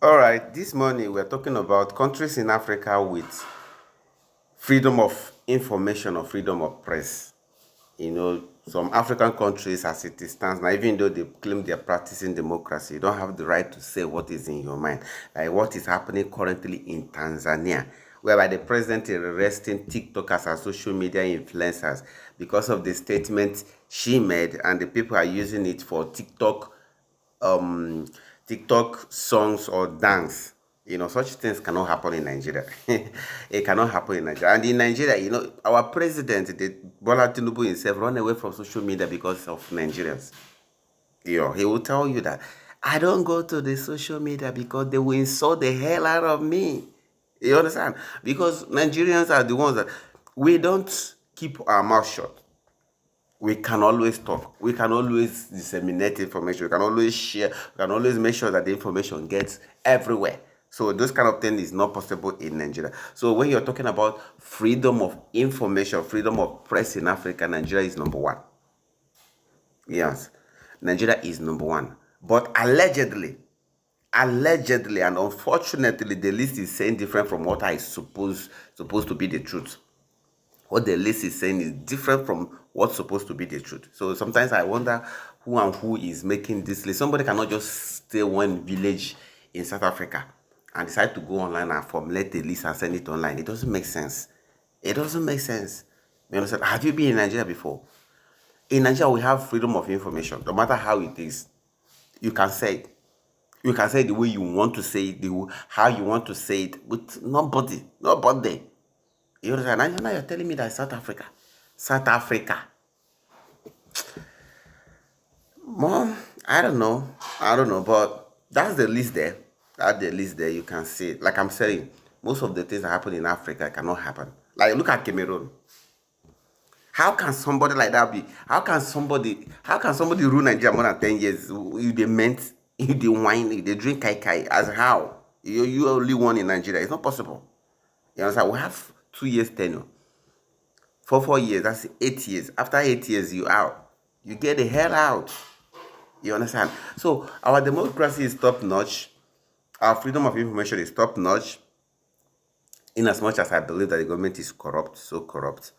All right, this morning we're talking about countries in Africa with freedom of information or freedom of press. Some African countries, as it stands now, even though they claim they're practicing democracy, you don't have the right to say what is in your mind. Like what is happening currently in Tanzania, whereby the president is arresting TikTokers and social media influencers because of the statement she made, and the people are using it for um TikTok songs or dance. Such things cannot happen in Nigeria. It cannot happen in Nigeria. And in Nigeria, our president, Bola Tinubu himself, run away from social media because of Nigerians. He will tell you that I don't go to the social media because they will insult the hell out of me. You understand? Because Nigerians are the ones that we don't keep our mouth shut. We can always talk. We can always disseminate information. We can always share. We can always make sure that the information gets everywhere. So those kind of things is not possible in Nigeria. So when you're talking about freedom of information, freedom of press in Africa, Nigeria is number one. Yes, Nigeria is number one. But allegedly, and unfortunately, the list is saying different from what I supposed to be the truth. What the list is saying is different from what's supposed to be the truth. So sometimes I wonder who is making this list. Somebody cannot just stay one village in South Africa and decide to go online and formulate a list and send it online. It doesn't make sense. It doesn't make sense. You understand? Have you been in Nigeria before? In Nigeria, we have freedom of information. No matter how it is, you can say it. You can say it the way you want to say it, how you want to say it, with nobody. You understand? And now you're telling me that South Africa. South Africa. Mom, I don't know. I don't know. But that's the list there. That's the list there. You can see it. Like I'm saying, most of the things that happen in Africa cannot happen. Like look at Cameroon. How can somebody like that be? How can somebody rule Nigeria more than 10 years? You they meant you they wine, you they drink kai kai. As how? You only one in Nigeria. It's not possible. You understand? We have 2 years tenure. For 4 years, that's 8 years. After 8 years, you out. You get the hell out. You understand? So our democracy is top notch. Our freedom of information is top notch. In as much as I believe that the government is corrupt, so corrupt,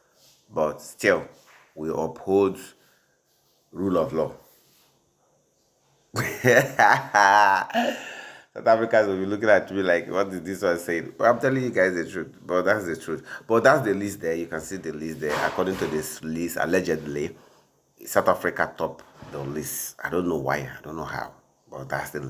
but still, we uphold rule of law. South Africans will be looking at me like, what did this one say? But I'm telling you guys the truth. But that's the truth. But that's the list there. You can see the list there. According to this list, allegedly, South Africa top the list. I don't know why. I don't know how. But that's the list.